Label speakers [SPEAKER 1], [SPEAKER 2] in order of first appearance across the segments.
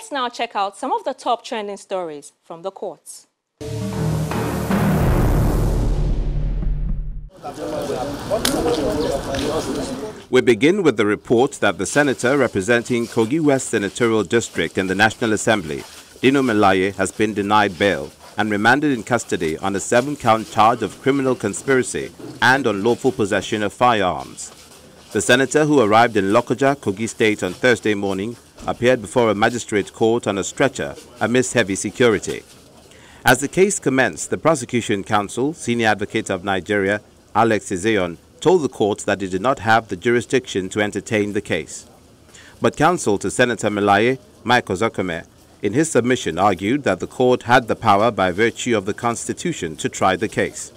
[SPEAKER 1] Let's now check out some of the top trending stories from the courts.
[SPEAKER 2] We begin with the report that the senator representing Kogi West Senatorial District in the National Assembly, Dino Melaye, has been denied bail and remanded in custody on a 7-count charge of criminal conspiracy and unlawful possession of firearms. The senator, who arrived in Lokoja, Kogi State on Thursday morning, appeared before a magistrate court on a stretcher amidst heavy security. As the case commenced, the prosecution counsel, Senior Advocate of Nigeria, Alex Ezeon, told the court that it did not have the jurisdiction to entertain the case. But counsel to Senator Melaye, Mike Ozokome, in his submission argued that the court had the power by virtue of the Constitution to try the case.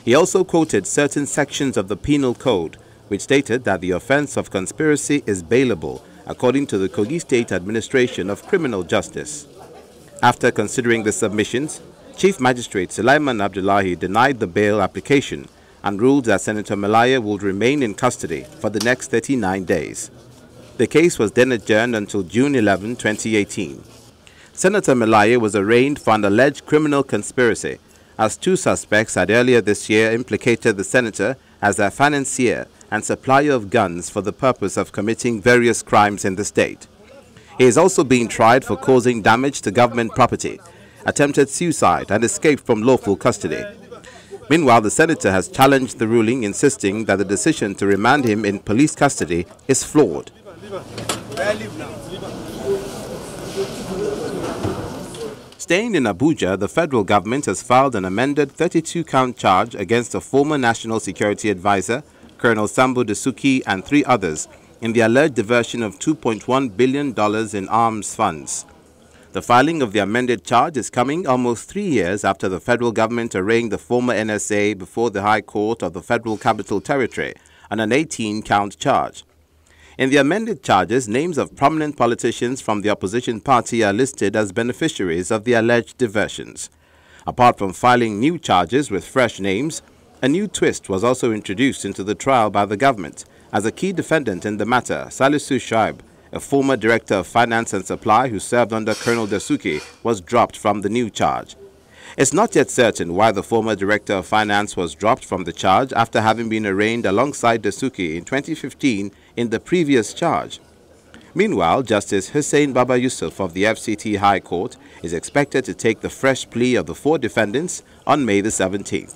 [SPEAKER 2] He also quoted certain sections of the Penal Code, which stated that the offense of conspiracy is bailable according to the Kogi State Administration of Criminal Justice. After considering the submissions, Chief Magistrate Sulaiman Abdullahi denied the bail application and ruled that Senator Melaye would remain in custody for the next 39 days. The case was then adjourned until June 11, 2018. Senator Melaye was arraigned for an alleged criminal conspiracy, as 2 suspects had earlier this year implicated the senator as a financier and supplier of guns for the purpose of committing various crimes in the state. He is also being tried for causing damage to government property, attempted suicide, and escape from lawful custody. Meanwhile, the senator has challenged the ruling, insisting that the decision to remand him in police custody is flawed. Staying in Abuja, the federal government has filed an amended 32-count charge against a former National Security Advisor, Colonel Sambo Dasuki, and 3 others in the alleged diversion of $2.1 billion in arms funds. The filing of the amended charge is coming almost 3 years after the federal government arraigned the former NSA before the High Court of the Federal Capital Territory on an 18-count charge. In the amended charges, names of prominent politicians from the opposition party are listed as beneficiaries of the alleged diversions. Apart from filing new charges with fresh names, a new twist was also introduced into the trial by the government, as a key defendant in the matter, Salisu Shaib, a former Director of Finance and Supply who served under Colonel Dasuki, was dropped from the new charge. It's not yet certain why the former Director of Finance was dropped from the charge after having been arraigned alongside Dasuki in 2015 in the previous charge. Meanwhile, Justice Hussein Baba Yusuf of the FCT High Court is expected to take the fresh plea of the 4 defendants on May the 17th.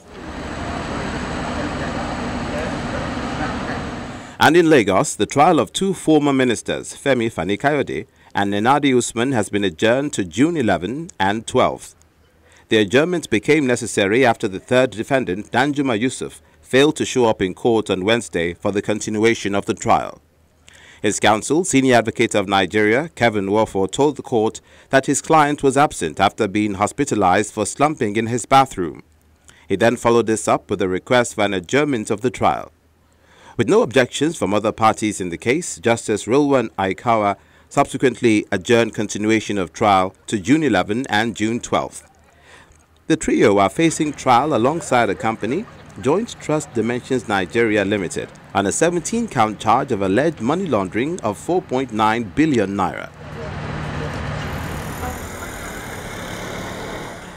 [SPEAKER 2] And in Lagos, the trial of 2 former ministers, Femi Fani-Kayode and Nenadi Usman, has been adjourned to June 11 and 12th. The adjournment became necessary after the 3rd defendant, Danjuma Yusuf, failed to show up in court on Wednesday for the continuation of the trial. His counsel, Senior Advocate of Nigeria, Kevin Warford, told the court that his client was absent after being hospitalized for slumping in his bathroom. He then followed this up with a request for an adjournment of the trial. With no objections from other parties in the case, Justice Rilwan Aikawa subsequently adjourned continuation of trial to June 11 and June 12th. The trio are facing trial alongside a company, Joint Trust Dimensions Nigeria Limited, on a 17-count charge of alleged money laundering of 4.9 billion naira.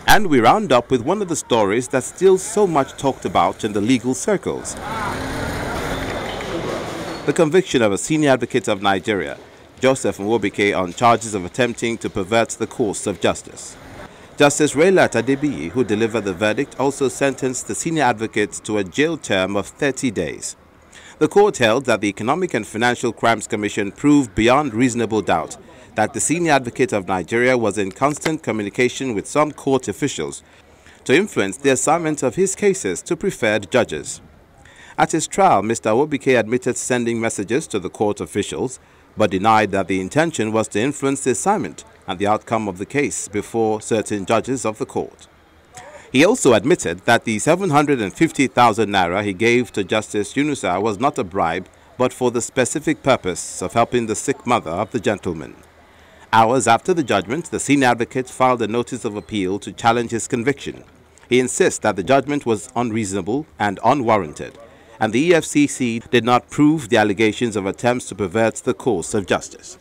[SPEAKER 2] And we round up with one of the stories that's still so much talked about in the legal circles. The conviction of a Senior Advocate of Nigeria, Joseph Nwobike, on charges of attempting to pervert the course of justice. Justice Raylat Adebiyi, who delivered the verdict, also sentenced the Senior Advocate to a jail term of 30 days. The court held that the Economic and Financial Crimes Commission proved beyond reasonable doubt that the Senior Advocate of Nigeria was in constant communication with some court officials to influence the assignment of his cases to preferred judges. At his trial, Mr. Nwobike admitted sending messages to the court officials, but denied that the intention was to influence the assignment and the outcome of the case before certain judges of the court. He also admitted that the 750,000 naira he gave to Justice Yunusa was not a bribe, but for the specific purpose of helping the sick mother of the gentleman. Hours after the judgment, the Senior Advocate filed a notice of appeal to challenge his conviction. He insists that the judgment was unreasonable and unwarranted, and the EFCC did not prove the allegations of attempts to pervert the course of justice.